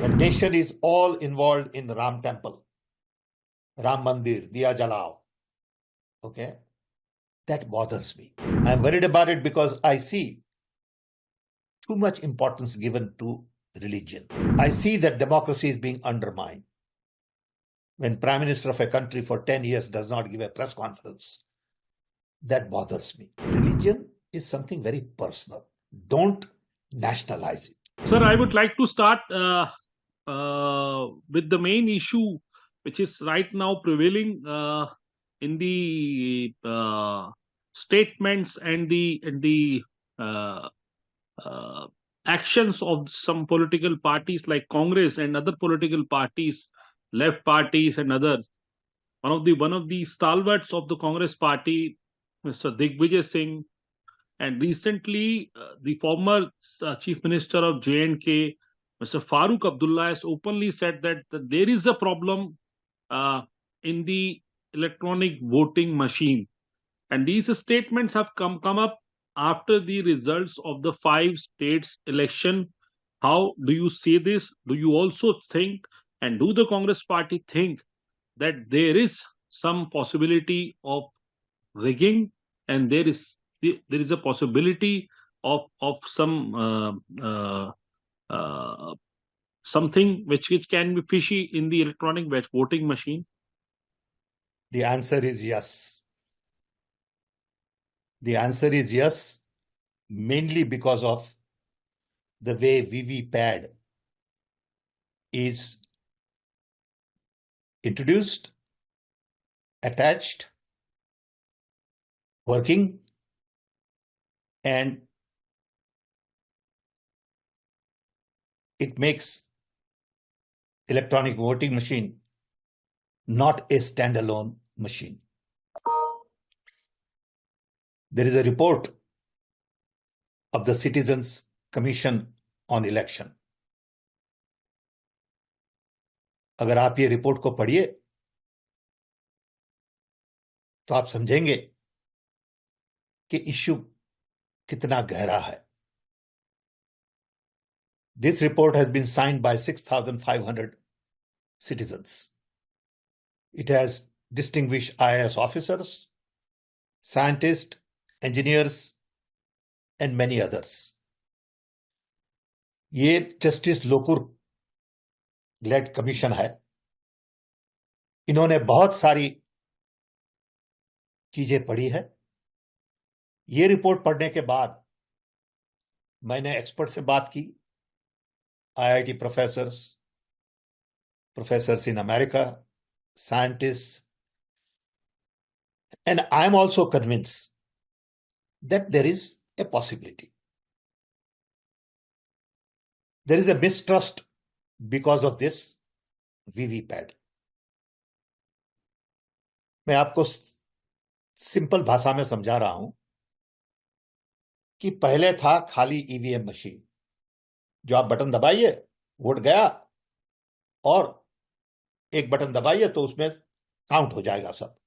The nation is all involved in Ram Temple, Ram Mandir, Diya Jalao. Okay? That bothers me. I'm worried about it because I see too much importance given to religion. I see that democracy is being undermined. When Prime Minister of a country for 10 years does not give a press conference, that bothers me. Religion is something very personal. Don't nationalize it. Sir, I would like to start with the main issue which is right now prevailing in the statements and the actions of some political parties like Congress and other political parties, left parties and others. One of the stalwarts of the Congress party, Mr. Digvijay Singh, and recently the former Chief Minister of J&K, Mr. Farooq Abdullah, has openly said that there is a problem in the electronic voting machine. And these statements have come up after the results of the 5 states election. How do you see this? Do you also think, and do the Congress party think, that there is some possibility of rigging, and there is a possibility of some something which can be fishy in the electronic voting machine? The answer is yes. The answer is yes, mainly because of the way VVPAD is introduced, attached, working, and it makes electronic voting machine not a standalone machine. There is a report of the Citizens Commission on Election. अगर आप ये report को पढ़िए तो आप समझेंगे कि issue कितना गहरा है. This report has been signed by 6,500 citizens. It has distinguished IAS officers, scientists, engineers, and many others. ये जस्टिस लोकुर लेड कमीशन है. इन्होंने बहुत सारी चीजें पढ़ी है. ये रिपोर्ट पढ़ने के बाद मैंने एक्सपर्ट से बात की, IIT professors in America, scientists, and I'm also convinced that there is a possibility. There is a mistrust because of this VVPAD. मैं आपको सिंपल भाषा में समझा रहा हूं कि पहले था खाली ईवीएम मशीन, जो आप बटन दबाइए वोट गया, और एक बटन दबाइए तो उसमें काउंट हो जाएगा सब.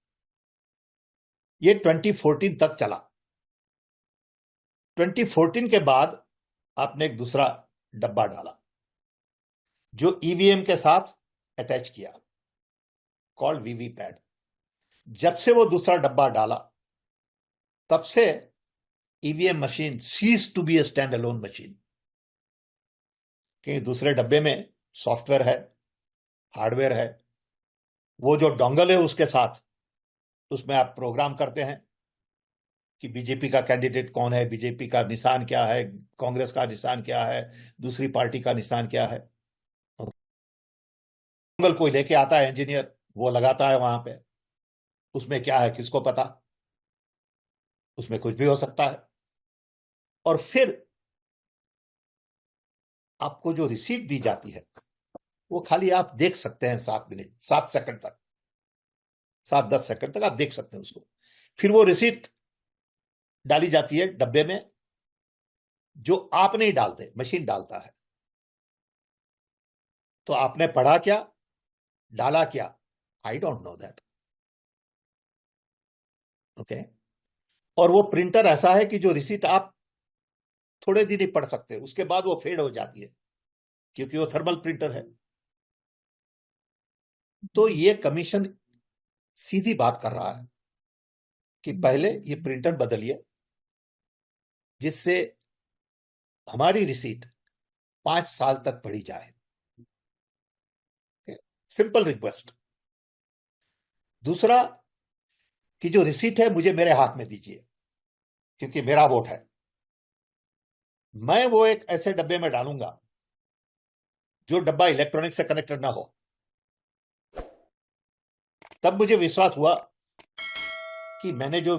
ये 2014 तक चला. 2014 के बाद आपने एक दूसरा डब्बा डाला जो ईवीएम के साथ अटैच किया, कॉल्ड वीवीपैड. जब से वो दूसरा डब्बा डाला तब से EVM machine cease to be a stand alone machine. कि दूसरे डब्बे में सॉफ्टवेयर है, हार्डवेयर है, वो जो डोंगल है उसके साथ उसमें आप प्रोग्राम करते हैं कि बीजेपी का कैंडिडेट कौन है, बीजेपी का निशान क्या है, कांग्रेस का निशान क्या है, दूसरी पार्टी का निशान क्या है. डोंगल कोई लेके आता है इंजीनियर, वो लगाता है वहां पे. उसमें क्या है किसको पता, उसमें कुछ भी हो सकता है. और फिर आपको जो रिसीट दी जाती है वो खाली आप देख सकते हैं 7 सेकंड तक, 7-10 सेकंड तक आप देख सकते हैं उसको. फिर वो रिसीट डाली जाती है डब्बे में, जो आप नहीं डालते, मशीन डालता है. तो आपने पढ़ा क्या, डाला क्या, I don't know that. Okay. और वो प्रिंटर ऐसा है कि जो रिसीट आप थोड़े दिन ही पढ़ सकते हैं, उसके बाद वो फेड हो जाती है. क्योंकि वो थर्मल प्रिंटर है। तो ये कमीशन सीधी बात कर रहा है कि पहले ये प्रिंटर बदलिए, जिससे हमारी रिसीट 5 साल तक बढ़ी जाए। Simple request. दूसरा कि जो रिसीट है मुझे मेरे हाथ में दीजिए, क्योंकि मेरा वोट है। मैं वो एक ऐसे डब्बे में डालूंगा जो डब्बा इलेक्ट्रॉनिक से कनेक्टेड ना हो। तब मुझे विश्वास हुआ कि मैंने जो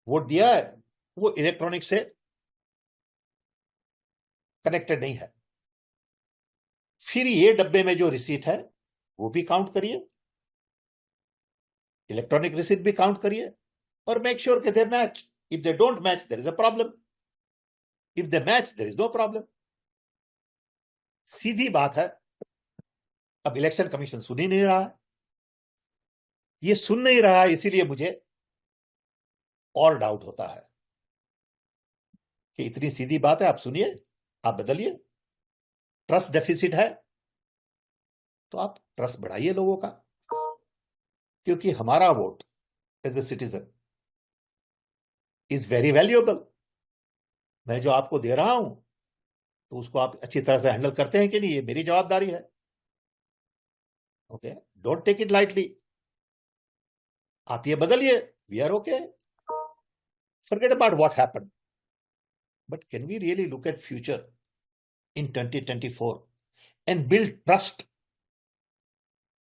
वोट दिया है वो इलेक्ट्रॉनिक से कनेक्टेड नहीं है। फिर ये डब्बे में जो रिसीट है वो भी काउंट करिए, इलेक्ट्रॉनिक रिसीट भी काउंट करिए, और मेक श्योर कि they match. If they don't match there is a problem, if they match there is no problem. सीधी बात है। अब इलेक्शन कमीशन सुन ही नहीं रहा है। ये सुन नहीं रहा है, इसीलिए मुझे और डाउट होता है कि इतनी सीधी बात है, आप सुनिए, आप बदलिए। ट्रस्ट डेफिसिट है तो आप ट्रस्ट बढ़ाइए लोगों का, क्योंकि हमारा vote as a citizen is very valuable. मैं जो आपको दे रहा हूं तो उसको आप अच्छी तरह से हैंडल करते हैं कि नहीं, ये मेरी जवाबदारी है। Okay, don't take it lightly. आप ये बदलिए, we are okay. Forget about what happened. But can we really look at future in 2024 and build trust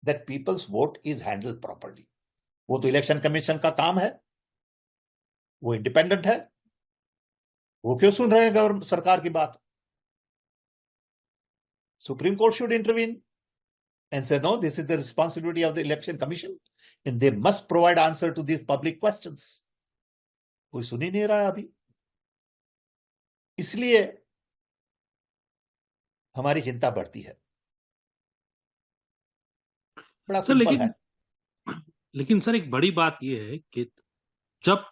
that people's vote is handled properly? वो तो इलेक्शन कमीशन का काम है, वो independent है। वो क्यों सुन रहे हैं गवर्नमेंट सरकार की बात? Supreme court should intervene and say no, this is the responsibility of the election commission and they must provide answer to these public questions. कोई सुन ही नहीं रहा है अभी। इसलिए हमारी चिंता बढ़ती है। बड़ा सर सिंपल है। लेकिन सर एक बड़ी बात यह है कि जब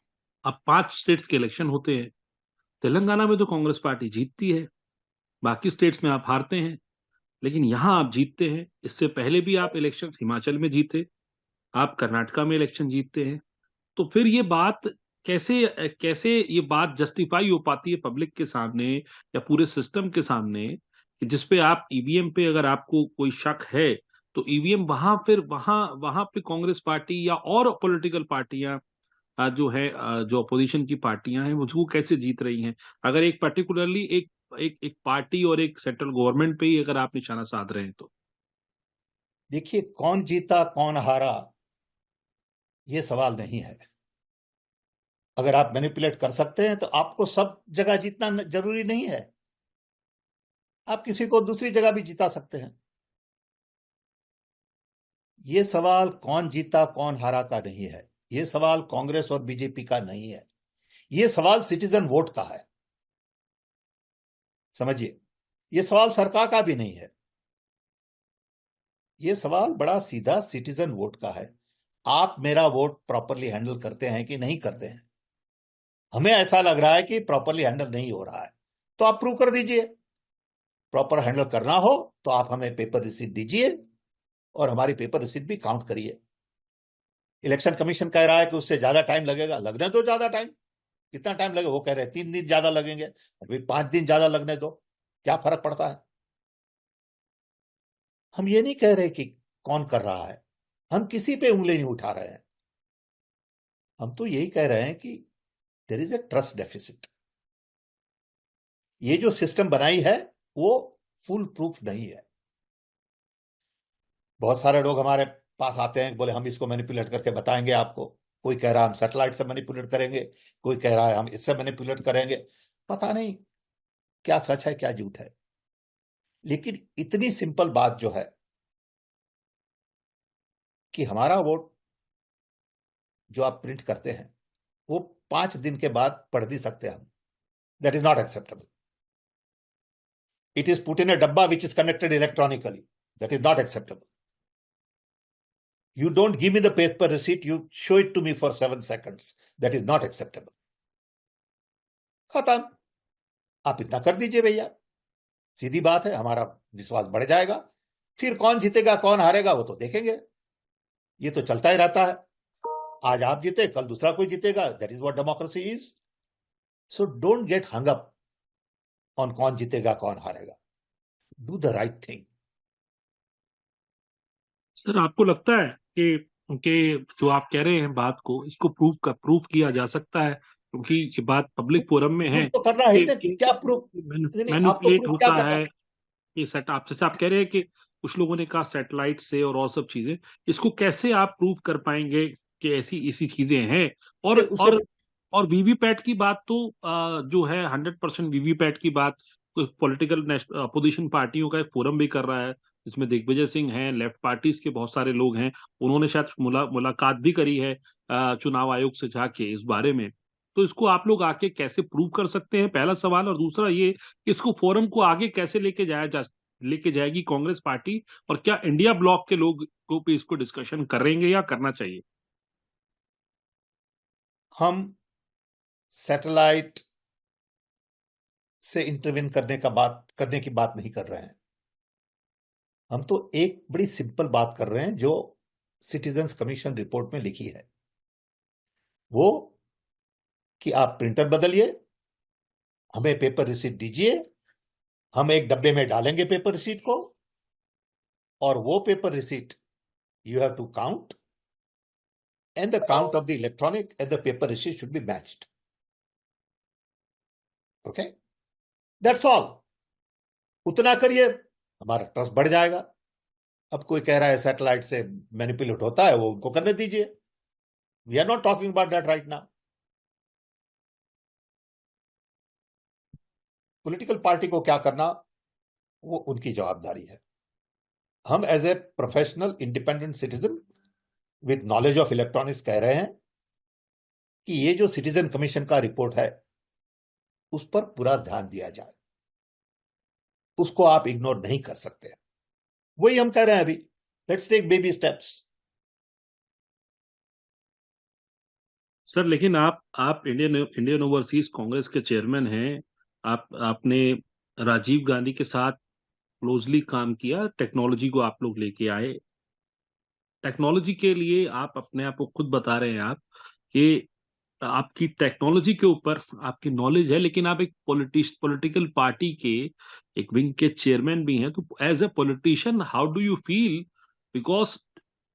अब 5 स्टेट्स के इलेक्शन होते हैं, तेलंगाना में तो कांग्रेस पार्टी जीतती है, बाकी स्टेट्स में आप हारते हैं, लेकिन यहां आप जीतते हैं। इससे पहले भी आप इलेक्शन हिमाचल में जीते, आप कर्नाटका में इलेक्शन जीतते हैं। तो फिर ये बात कैसे कैसे ये बात जस्टिफाई हो पाती है पब्लिक के सामने या पूरे सिस्टम के सामने कि जिसपे आप ईवीएम पे अगर आपको कोई शक है तो ईवीएम वहां पे कांग्रेस पार्टी या और पॉलिटिकल पार्टियां जो है जो अपोजिशन की पार्टियां हैं वो कैसे जीत रही हैं, अगर एक पर्टिकुलरली एक पार्टी और एक सेंट्रल गवर्नमेंट पे ही अगर आप निशाना साध रहे हैं तो? देखिए, कौन जीता कौन हारा ये सवाल नहीं है। अगर आप मैनिपुलेट कर सकते हैं तो आपको सब जगह जीतना जरूरी नहीं है। आप किसी को दूसरी जगह भी जिता सकते हैं। ये सवाल कौन जीता कौन हारा का नहीं है। ये सवाल कांग्रेस और बीजेपी का नहीं है। ये सवाल सिटीजन वोट का है। समझिए, ये सवाल सरकार का भी नहीं है। ये सवाल बड़ा सीधा सिटीजन वोट का है। आप मेरा वोट प्रॉपरली हैंडल करते हैं कि नहीं करते हैं? हमें ऐसा लग रहा है कि प्रॉपरली हैंडल नहीं हो रहा है, तो आप प्रूव कर दीजिए। प्रॉपर हैंडल करना हो तो आप हमें पेपर रिसीट दीजिए और हमारी पेपर रिसीट भी काउंट करिए। इलेक्शन कमीशन कह रहा है कि उससे ज्यादा टाइम लगेगा, लगने दो ज्यादा टाइम। कितना टाइम लगेगा? वो कह रहे हैं 3 दिन ज्यादा लगेंगे, अभी 5 दिन ज्यादा लगने दो, क्या फर्क पड़ता है? हम ये नहीं कह रहे कि कौन कर रहा है, हम किसी पे उंगली नहीं उठा रहे हैं। हम तो यही कह रहे हैं कि there is a trust deficit. ये जो सिस्टम बनाई है वो फुल प्रूफ नहीं है। बहुत सारे लोग हमारे पास आते हैं, बोले हम इसको मैनिपुलेट करके बताएंगे आपको। कोई कह रहा है हम सैटेलाइट से मैनिपुलेट करेंगे, कोई कह रहा है हम इससे मैनिपुलेट करेंगे। पता नहीं क्या सच है क्या झूठ है। लेकिन इतनी सिंपल बात जो है कि हमारा वोट जो आप प्रिंट करते हैं वो 5 दिन के बाद पढ़ नहीं सकते हम। That is not acceptable. It is put in a डब्बा which is connected electronically. That is not acceptable. You don't give me the paper receipt, you show it to me for 7 seconds. That is not acceptable. खत्म। आप इतना कर दीजिए भैया, सीधी बात है। हमारा विश्वास बढ़ जाएगा। फिर कौन जीतेगा कौन हारेगा वो तो देखेंगे, ये तो चलता ही रहता है। आज आप जीते कल दूसरा कोई जीतेगा, that is what democracy is. So don't get hung up on कौन जीतेगा कौन हारेगा, do the right thing. Sir आपको लगता है कि जो आप कह रहे हैं बात को, इसको प्रूफ किया जा सकता है? क्योंकि ये बात पब्लिक फोरम में है प्रूफ तो करना है ही ना, कि क्या प्रूफ? नहीं, आपको मैनिपुलेट प्रूफ क्या होता करना है। है? ये सेट आप जैसे आप कह रहे हैं कि कुछ लोगों ने कहा सैटेलाइट से और सब चीजें, इसको कैसे आप प्रूव कर पाएंगे कि ऐसी ऐसी चीजें हैं? और उसे वीवीपैट की बात तो जो है 100% वीवीपैट की बात पॉलिटिकल अपोजिशन पार्टियों का एक फोरम भी कर रहा है, जिसमें दिग्विजय सिंह हैं, लेफ्ट पार्टीज के बहुत सारे लोग हैं। उन्होंने शायद मुलाकात भी करी है चुनाव आयोग से जाके इस बारे में। तो इसको आप लोग आके कैसे प्रूव कर सकते हैं, पहला सवाल। और दूसरा ये कि इसको फोरम को आगे कैसे लेके जाएगी कांग्रेस पार्टी, और क्या इंडिया ब्लॉक के लोग को भी इसको डिस्कशन करेंगे या करना चाहिए? हम सैटेलाइट से इंटरवीन करने की बात नहीं कर रहे हैं। हम तो एक बड़ी सिंपल बात कर रहे हैं जो सिटीजन्स कमीशन रिपोर्ट में लिखी है, वो कि आप प्रिंटर बदलिए, हमें पेपर रिसीट दीजिए, हम एक डब्बे में डालेंगे पेपर रिसीट को, और वो paper receipt you have to count, and the count of the electronic and the paper receipt should be matched. Okay, that's all. उतना करिए, हमारा ट्रस्ट बढ़ जाएगा। अब कोई कह रहा है सैटेलाइट से मैनिपुलेट होता है, वो उनको करने दीजिए। We are not talking about that right now. Political party को क्या करना वो उनकी जवाबदारी है। हम as a professional independent citizen with knowledge of electronics कह रहे हैं कि ये जो सिटीजन कमीशन का रिपोर्ट है उस पर पूरा ध्यान दिया जाए, उसको आप इग्नोर नहीं कर सकते। वही हम कह रहे हैं अभी, let's take baby steps. Sir लेकिन आप इंडियन ओवरसीज कांग्रेस के चेयरमैन हैं। आपने राजीव गांधी के साथ क्लोजली काम किया, टेक्नोलॉजी को आप लोग लेके आए। टेक्नोलॉजी के लिए आप अपने आप को खुद बता रहे हैं आप कि आपकी टेक्नोलॉजी के ऊपर आपकी नॉलेज है, लेकिन आप एक पॉलिटिकल पार्टी के एक विंग के चेयरमैन भी हैं। तो as a politician how do you feel? Because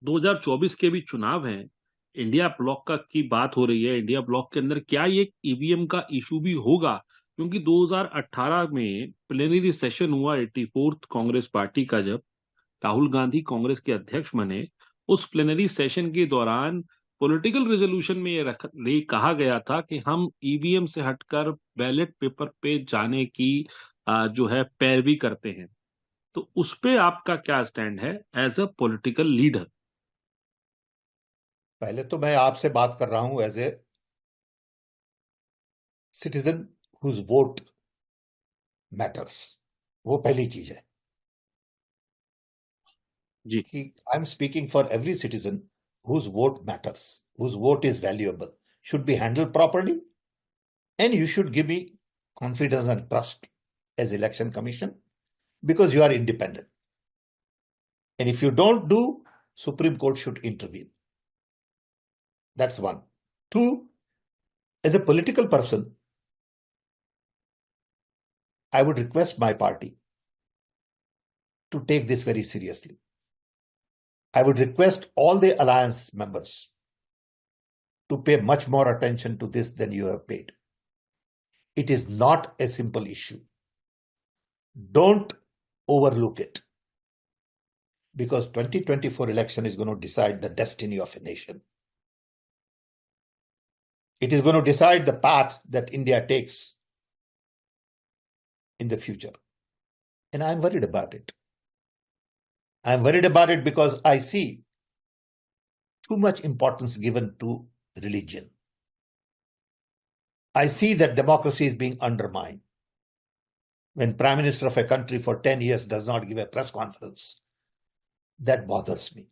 2024 के भी चुनाव हैं, इंडिया ब्लॉक का की बात हो रही है। इंडिया ब्लॉक के अंदर क्या ये ईवीएम का इशू भी होगा? क्योंकि 2018 में प्लेनरी सेशन हुआ 84th कांग्रेस पार्टी का, जब राहुल गांधी कांग्रेस के अध्यक्ष बने, उस प्लेनरी सेशन के दौरान पॉलिटिकल रेजोल्यूशन में ये कहा गया था कि हम ईवीएम से हटकर बैलेट पेपर पे जाने की जो है पैरवी करते हैं। तो उस पे आपका क्या स्टैंड है एज अ पॉलिटिकल लीडर? पहले तो मैं आपसे बात कर रहा हूं as a citizen whose vote matters, वो पहली चीज है जी। कि I am speaking for every citizen whose vote matters, whose vote is valuable, should be handled properly, and you should give me confidence and trust as election commission because you are independent, and if you don't do, Supreme Court should intervene. That's one. Two, as a political person, I would request my party to take this very seriously. I would request all the alliance members to pay much more attention to this than you have paid. It is not a simple issue. Don't overlook it, because 2024 election is going to decide the destiny of a nation. It is going to decide the path that India takes in the future. And I'm worried about it. I'm worried about it because I see too much importance given to religion. I see that democracy is being undermined. When Prime Minister of a country for 10 years does not give a press conference, that bothers me.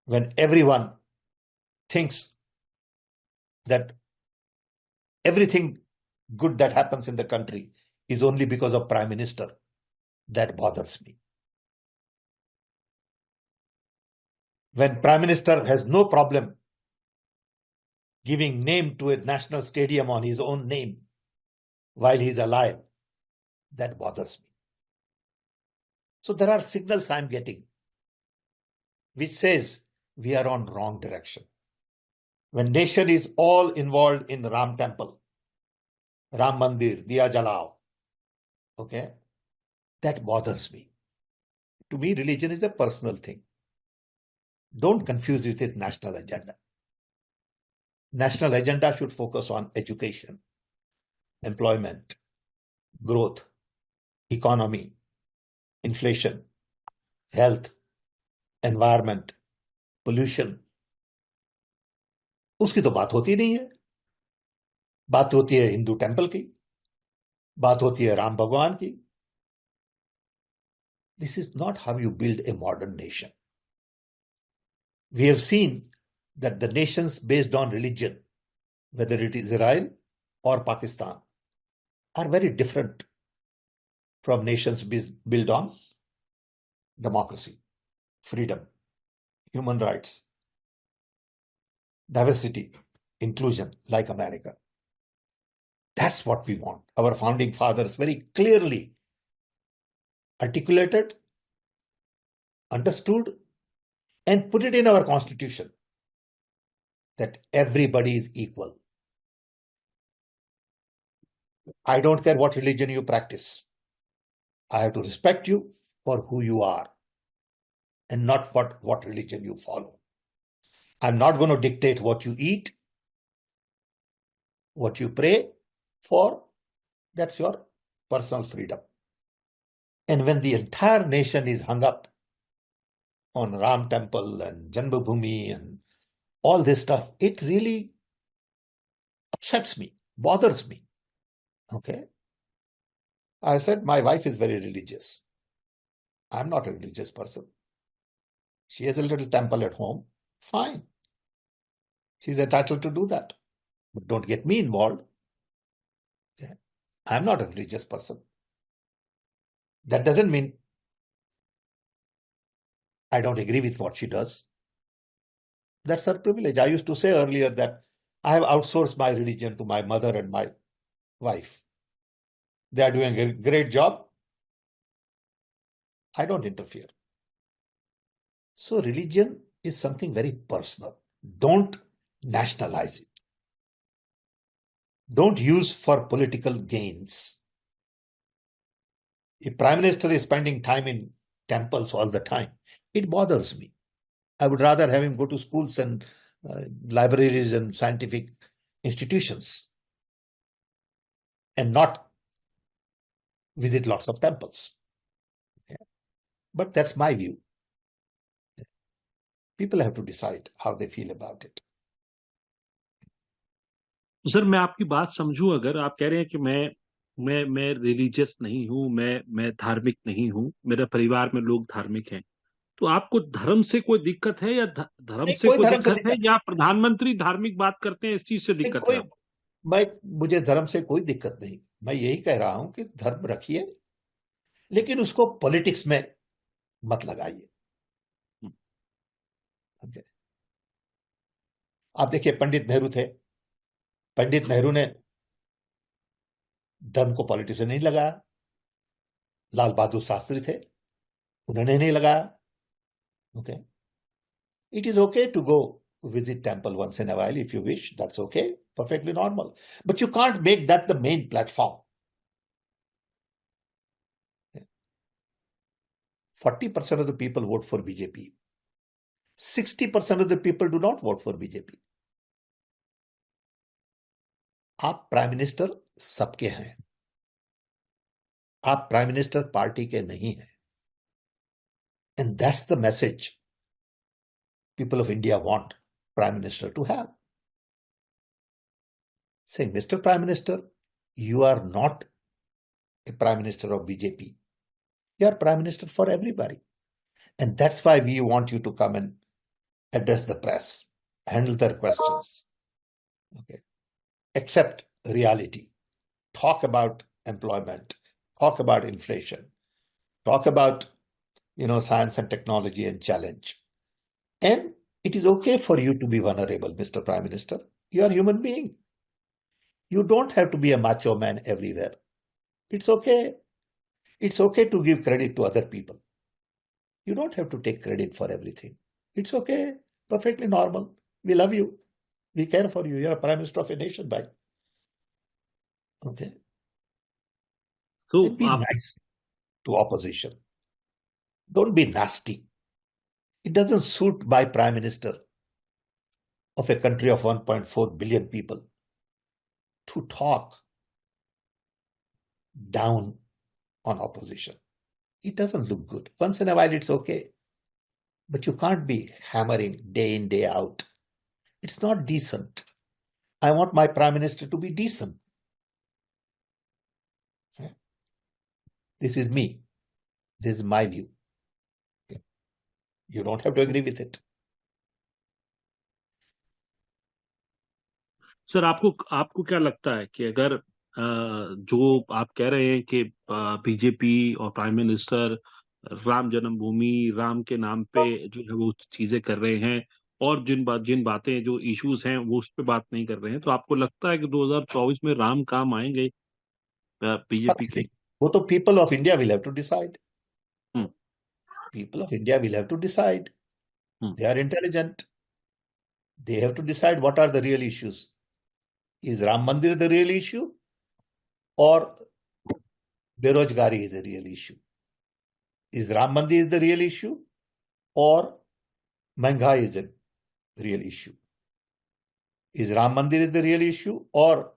When everyone thinks that everything good that happens in the country is only because of Prime Minister. That bothers me. When Prime Minister has no problem giving name to a national stadium on his own name while he's alive, that bothers me. So there are signals I'm getting which says we are on wrong direction. When nation is all involved in Ram Temple, Ram Mandir, Diya Jalao, okay, that bothers me. To me, religion is a personal thing. Don't confuse it with national agenda. National agenda should focus on education, employment, growth, economy, inflation, health, environment, pollution. उसकी तो बात होती नहीं है. बात होती है Hindu temple की, बात होती है राम भगवान की. This is not how you build a modern nation. We have seen that the nations based on religion, whether it is Israel or Pakistan, are very different from nations built on democracy, freedom, human rights, diversity, inclusion, like America. That's what we want. Our founding fathers very clearly articulated, understood, and put it in our constitution that everybody is equal. I don't care what religion you practice. I have to respect you for who you are and not what religion you follow. I'm not going to dictate what you eat, what you pray for. That's your personal freedom. And when the entire nation is hung up on Ram Temple and Janmabhoomi and all this stuff, it really upsets me, bothers me. Okay. I said, my wife is very religious. I'm not a religious person. She has a little temple at home. Fine. She's entitled to do that. But don't get me involved. Okay. I'm not a religious person. That doesn't mean I don't agree with what she does. That's her privilege. I used to say earlier that I have outsourced my religion to my mother and my wife. They are doing a great job. I don't interfere. So religion is something very personal. Don't nationalize it. Don't use for political gains. If Prime Minister is spending time in temples all the time, it bothers me. I would rather have him go to schools and libraries and scientific institutions and not visit lots of temples. Okay. But that's my view. People have to decide how they feel about it. Sir मैं आपकी बात समझूं, अगर आप कह रहे हैं कि मैं रिलीजियस नहीं हूं, मैं धार्मिक नहीं हूं, मेरे परिवार में लोग धार्मिक हैं, तो आपको धर्म से कोई दिक्कत है या धर्म से कोई दिक्कत है या प्रधानमंत्री धार्मिक बात करते हैं इस चीज से दिक्कत है? मुझे धर्म से कोई दिक्कत नहीं. मैं यही कह रहा हूं कि धर्म रखिए, लेकिन उसको पॉलिटिक्स में मत लगाइए. आप देखिए, पंडित नेहरू थे. पंडित नेहरू ने धर्म को पॉलिटिक्स में नहीं लगाया. लाल बहादुर शास्त्री थे, उन्होंने नहीं लगाया. Okay. It is okay to go visit temple once in a while if you wish. That's okay. Perfectly normal. But you can't make that the main platform. 40% of the people vote for BJP. 60% of the people do not vote for BJP. आप prime minister सबके हैं. आप prime minister party के नहीं हैं. And that's the message people of India want Prime Minister to have. Say, Mr. Prime Minister, you are not a Prime Minister of BJP. You are Prime Minister for everybody. And that's why we want you to come and address the press, handle their questions. Okay. Accept reality. Talk about employment. talk about inflation, talk about, science and technology and challenge. And it is okay for you to be vulnerable, Mr. Prime Minister. You are a human being. You don't have to be a macho man everywhere. It's okay. It's okay to give credit to other people. You don't have to take credit for everything. It's okay. Perfectly normal. We love you. We care for you. You're a Prime Minister of a nation, by. Okay. So And be nice to opposition. Don't be nasty. It doesn't suit my Prime Minister of a country of 1.4 billion people to talk down on opposition. It doesn't look good. Once in a while, it's okay. But you can't be hammering day in, day out. It's not decent. I want my Prime Minister to be decent. Okay? This is me. This is my view. Okay? You don't have to agree with it. Sir आपको क्या लगता है कि अगर जो आप कह रहे हैं कि बीजेपी और प्राइम मिनिस्टर राम जन्मभूमि राम के नाम पे जो है वो चीजें कर रहे हैं और जिन बातें जो इश्यूज हैं वो उस पे बात नहीं कर रहे हैं, तो आपको लगता है कि 2024 में राम काम आएंगे बीजेपी के? वो तो people of India will have to decide. Hmm, People of India will have to decide. They are intelligent. They have to decide what are the real issues. Is Ram Mandir the real issue? Or Berojgari is the real issue? Is Ram Mandir is the real issue? Or Mahንगाई is the real issue? Is Ram Mandir is the real issue? Or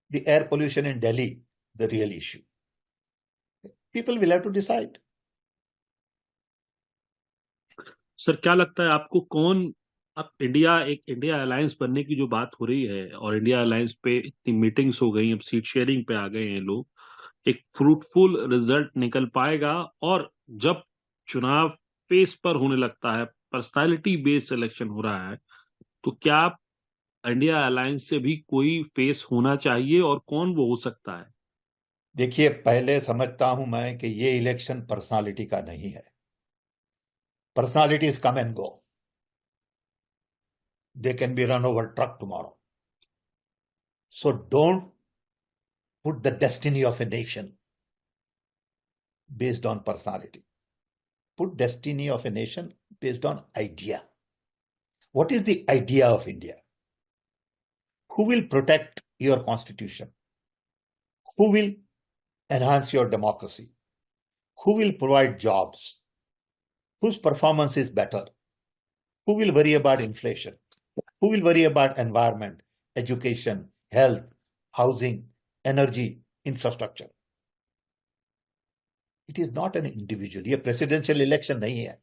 the air pollution in Delhi the real issue? People will have to decide. Sir क्या लगता है आपको कौन अब India alliance बनने की जो बात हो रही है और इंडिया अलायंस पे इतनी मीटिंग्स हो गई, अब सीट शेयरिंग पे आ गए हैं लोग, एक फ्रूटफुल रिजल्ट निकल पाएगा? और जब चुनाव फेस पर होने लगता है, पर्सनालिटी बेस्ड इलेक्शन हो रहा है, तो क्या इंडिया अलायंस से भी कोई फेस होना चाहिए और कौन वो हो सकता है? देखिए, पहले समझता हूं मैं कि ये इलेक्शन पर्सनालिटी का नहीं है. Personalities come and go. They can be run over truck tomorrow. So don't put the destiny of a nation based on personality. Put destiny of a nation based on idea. What is the idea of India? Who will protect your constitution? Who will enhance your democracy? Who will provide jobs? Whose performance is better? Who will worry about inflation? Who will worry about environment, education, health, housing, energy, infrastructure? It is not an individual. ये presidential election नहीं है.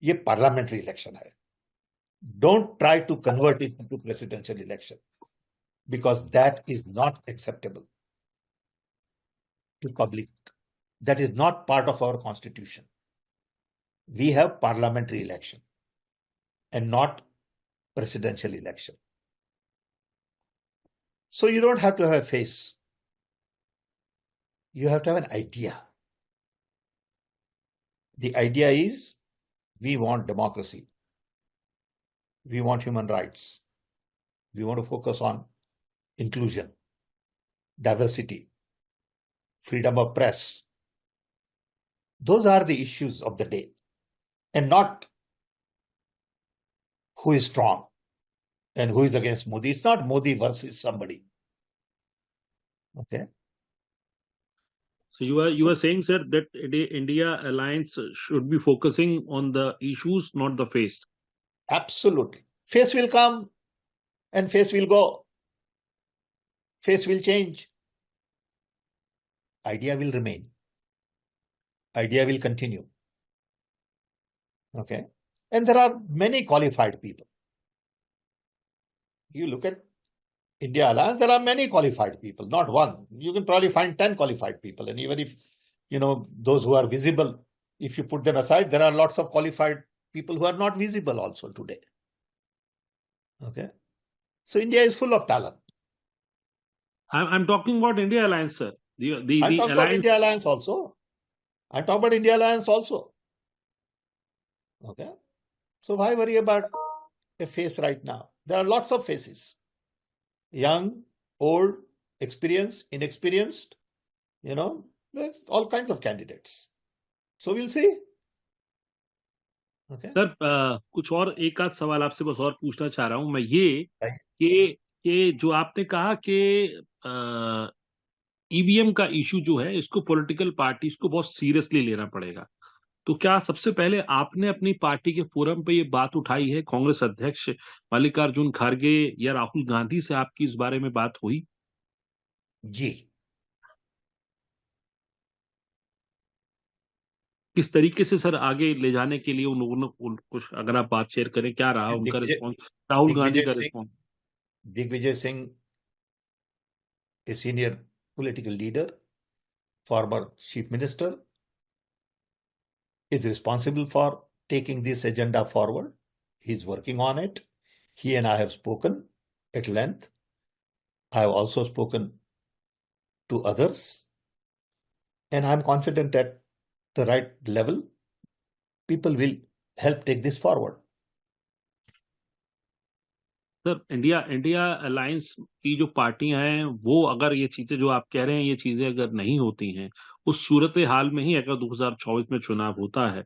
ये parliamentary election है. Don't try to convert it into presidential election because that is not acceptable to public. That is not part of our constitution. We have parliamentary election and not presidential election. So you don't have to have a face. You have to have an idea. The idea is we want democracy. We want human rights. We want to focus on inclusion, diversity, freedom of press. Those are the issues of the day, and not who is strong and who is against Modi. It's not Modi versus somebody. Okay. So you are saying, sir, that India alliance should be focusing on the issues, not the face. Absolutely. Face will come and face will go. Face will change. Idea will remain. Idea will continue. Okay. And there are many qualified people. You look at India Alliance, there are many qualified people, not one. You can probably find 10 qualified people. And even if, those who are visible, if you put them aside, there are lots of qualified people who are not visible also today. Okay. So India is full of talent. I'm talking about India alliance, sir. I'll talk about alliance. India Alliance also. I'll talk about India Alliance also. Okay. So why worry about a face right now? There are lots of faces. Young, old, experienced, inexperienced, there's all kinds of candidates. So we'll see. Okay. Sir कुछ और एक आध सवाल आपसे बस और पूछना चाह रहा हूं मैं ये Right. कि जो आपने कहा कि ईवीएम का इशू जो है इसको पॉलिटिकल पार्टीज को बहुत सीरियसली लेना पड़ेगा, तो क्या सबसे पहले आपने अपनी पार्टी के फोरम पे ये बात उठाई है? कांग्रेस अध्यक्ष मल्लिकार्जुन खड़गे या राहुल गांधी से आपकी इस बारे में बात हुई? जी। किस तरीके से सर आगे ले जाने के लिए उन लोगों ने कुछ अगर आप बात शेयर करें, क्या रहा उनका रिस्पॉन्स, राहुल गांधी दिग्विजय का Singh response? Digvijay Singh, a senior political leader, former chief minister, is responsible for taking this agenda forward. He's working on it. He and I have spoken at length. I have also spoken to others. And I'm confident at the right level, people will help take this forward. Sir India India alliance की जो पार्टियां हैं वो अगर ये चीजें जो आप कह रहे हैं ये चीजें अगर नहीं होती हैं, उस सूरत हाल में ही अगर 2024 में चुनाव होता है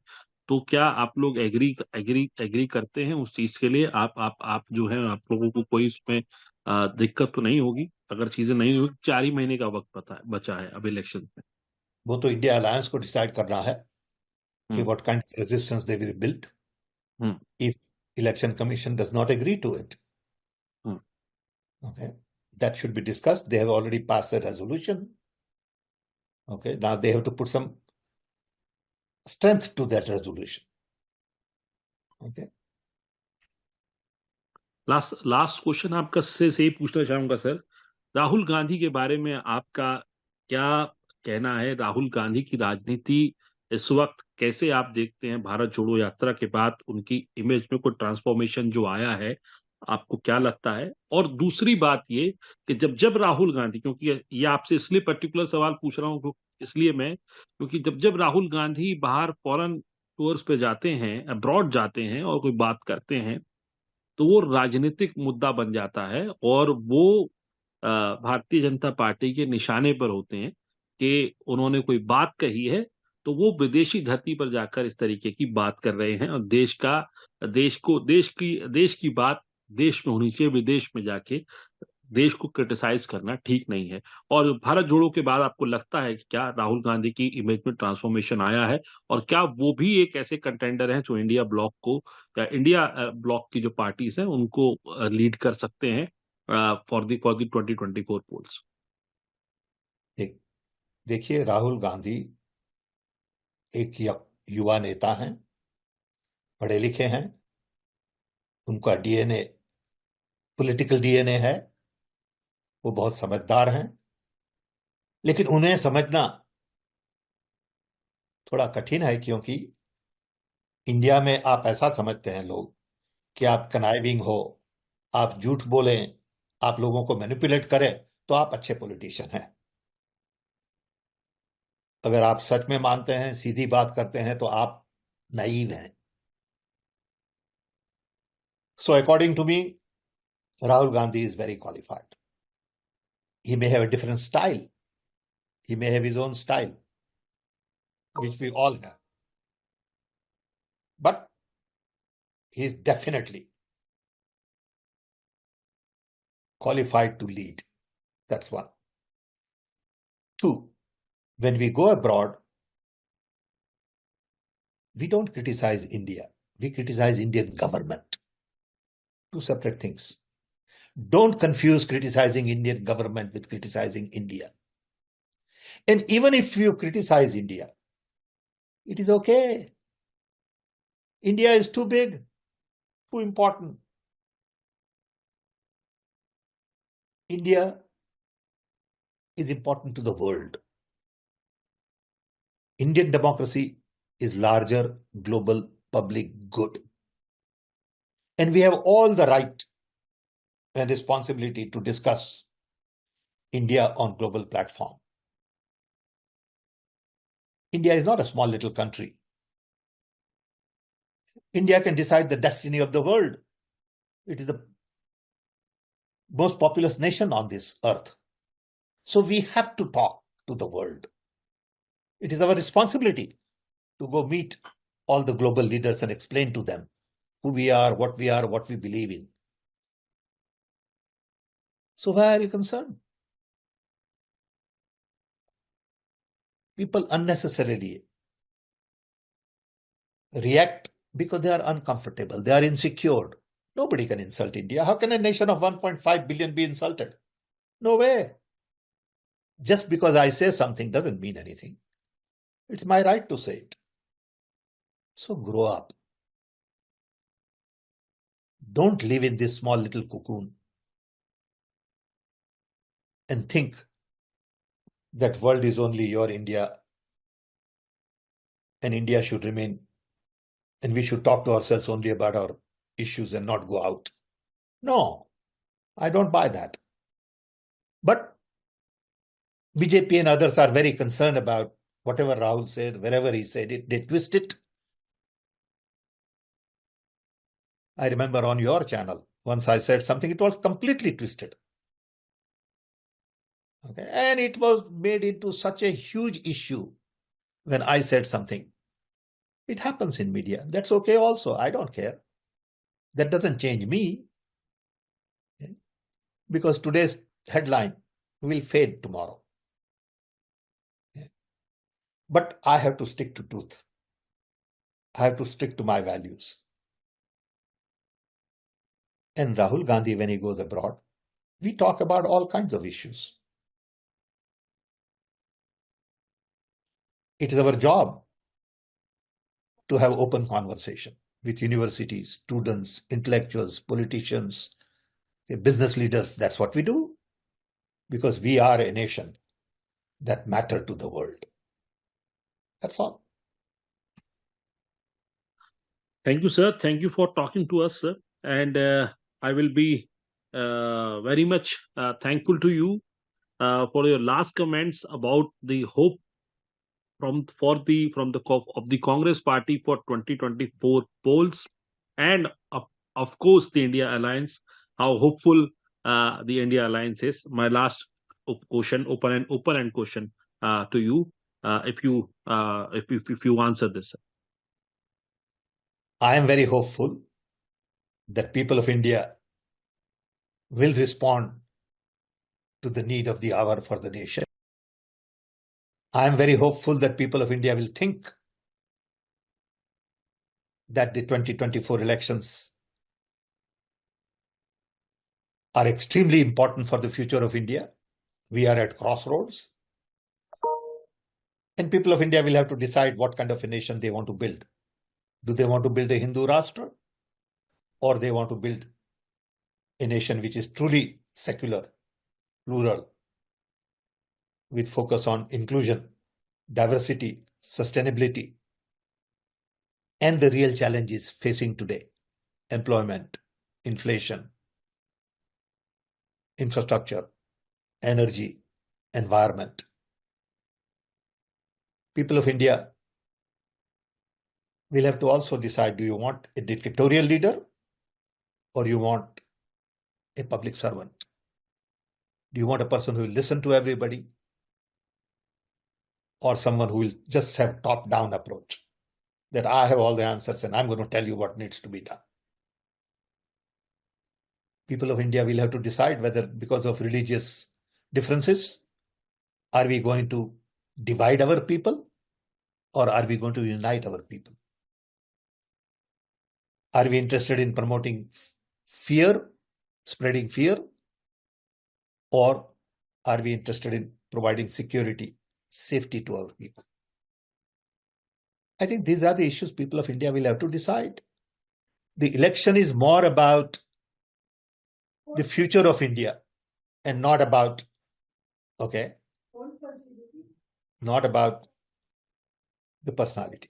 तो क्या आप लोग एग्री एग्री एग्री करते हैं उस चीज के लिए? आप जो है आप लोगों को कोई इसमें दिक्कत तो नहीं होगी अगर चीजें नहीं होगी? 4 ही महीने का वक्त बचा है अब इलेक्शन में। वो तो इंडिया अलायंस को डिसाइड करना है कि हम्म, what kind of resistance they will build hmm, if election commission does not agree to it. Hmm. Okay, that should be discussed. They have already passed a resolution. Okay, now they have to put some strength to that resolution. Okay. Last question आपका से ही पूछना चाहूंगा sir, Rahul Gandhi के बारे में आपका क्या कहना है? राहुल गांधी की राजनीति इस वक्त कैसे आप देखते हैं? भारत जोड़ो यात्रा के बाद उनकी इमेज में कोई ट्रांसफॉर्मेशन जो आया है, आपको क्या लगता है? और दूसरी बात ये कि जब जब राहुल गांधी, क्योंकि ये आपसे इसलिए पर्टिकुलर सवाल पूछ रहा हूँ इसलिए मैं, क्योंकि जब जब राहुल गांधी बाहर फॉरेन टूर्स पे जाते हैं, अब्रॉड जाते हैं और कोई बात करते हैं तो वो राजनीतिक मुद्दा बन जाता है और वो भारतीय जनता पार्टी के निशाने पर होते हैं कि उन्होंने कोई बात कही है तो वो विदेशी धरती पर जाकर इस तरीके की बात कर रहे हैं, और देश की बात देश में होनी चाहिए, विदेश में जाके देश को क्रिटिसाइज करना ठीक नहीं है। और भारत जोड़ो के बाद आपको लगता है कि क्या राहुल गांधी की इमेज में ट्रांसफॉर्मेशन आया है, और क्या वो भी एक ऐसे कंटेंडर हैं जो इंडिया ब्लॉक को या इंडिया ब्लॉक की जो पार्टीज हैं उनको लीड कर सकते हैं फॉर दी 2024 पोल्स? देखिए, राहुल गांधी एक युवा नेता हैं, पढ़े लिखे हैं, उनका डीएनए पॉलिटिकल डीएनए है, वो बहुत समझदार हैं, लेकिन उन्हें समझना थोड़ा कठिन है, क्योंकि इंडिया में आप ऐसा समझते हैं लोग कि आप कनाइविंग हो, आप झूठ बोलें, आप लोगों को मैनिपुलेट करें तो आप अच्छे पॉलिटिशियन हैं। अगर आप सच में मानते हैं, सीधी बात करते हैं, तो आप नाइव हैं। So according to me, Rahul Gandhi is very qualified. He may have a different style. He may have his own style, which we all have. But he is definitely qualified to lead. That's one. Two, when we go abroad, we don't criticize India. We criticize Indian government. Two separate things. Don't confuse criticizing Indian government with criticizing India. And even if you criticize India, it is okay. India is too big, too important. India is important to the world. Indian democracy is larger global public good. And we have all the right and responsibility to discuss India on global platform. India is not a small little country. India can decide the destiny of the world. It is the most populous nation on this earth. So we have to talk to the world. It is our responsibility to go meet all the global leaders and explain to them who we are, what we believe in. So why are you concerned? People unnecessarily react because they are uncomfortable, they are insecure. Nobody can insult India. How can a nation of 1.5 billion be insulted? No way. Just because I say something doesn't mean anything. It's my right to say it. So grow up. Don't live in this small little cocoon and think that world is only your India and India should remain, and we should talk to ourselves only about our issues and not go out. No, I don't buy that. But BJP and others are very concerned about whatever Rahul said, wherever he said it, they twist it. I remember on your channel, once I said something, it was completely twisted. Okay, and it was made into such a huge issue when I said something. It happens in media. That's okay also. I don't care. That doesn't change me. Okay? Because today's headline will fade tomorrow. Okay? But I have to stick to truth. I have to stick to my values. And Rahul Gandhi, when he goes abroad, we talk about all kinds of issues. It is our job to have open conversation with universities, students, intellectuals, politicians, business leaders. That's what we do, because we are a nation that matter to the world. That's all. Thank you, sir. Thank you for talking to us, sir. And I will be very much thankful to you for your last comments about the hope of the Congress Party for 2024 polls, and of course the India Alliance. How hopeful the India Alliance is. My last question, open end question to you, if you answer this. I am very hopeful that people of India will respond to the need of the hour for the nation. I am very hopeful that people of India will think that the 2024 elections are extremely important for the future of India. We are at crossroads. And people of India will have to decide what kind of a nation they want to build. Do they want to build a Hindu Rashtra? Or they want to build a nation which is truly secular, plural, with focus on inclusion, diversity, sustainability, and the real challenges facing today: employment, inflation, infrastructure, energy, environment. People of India will have to also decide, do you want a dictatorial leader or you want a public servant? Do you want a person who will listen to everybody, or someone who will just have top-down approach, that I have all the answers and I'm going to tell you what needs to be done? People of India will have to decide whether, because of religious differences, are we going to divide our people or are we going to unite our people? Are we interested in promoting fear, spreading fear, or are we interested in providing security, safety to our people? I think these are the issues people of India will have to decide. The election is more about the future of India and not about, not about the personality.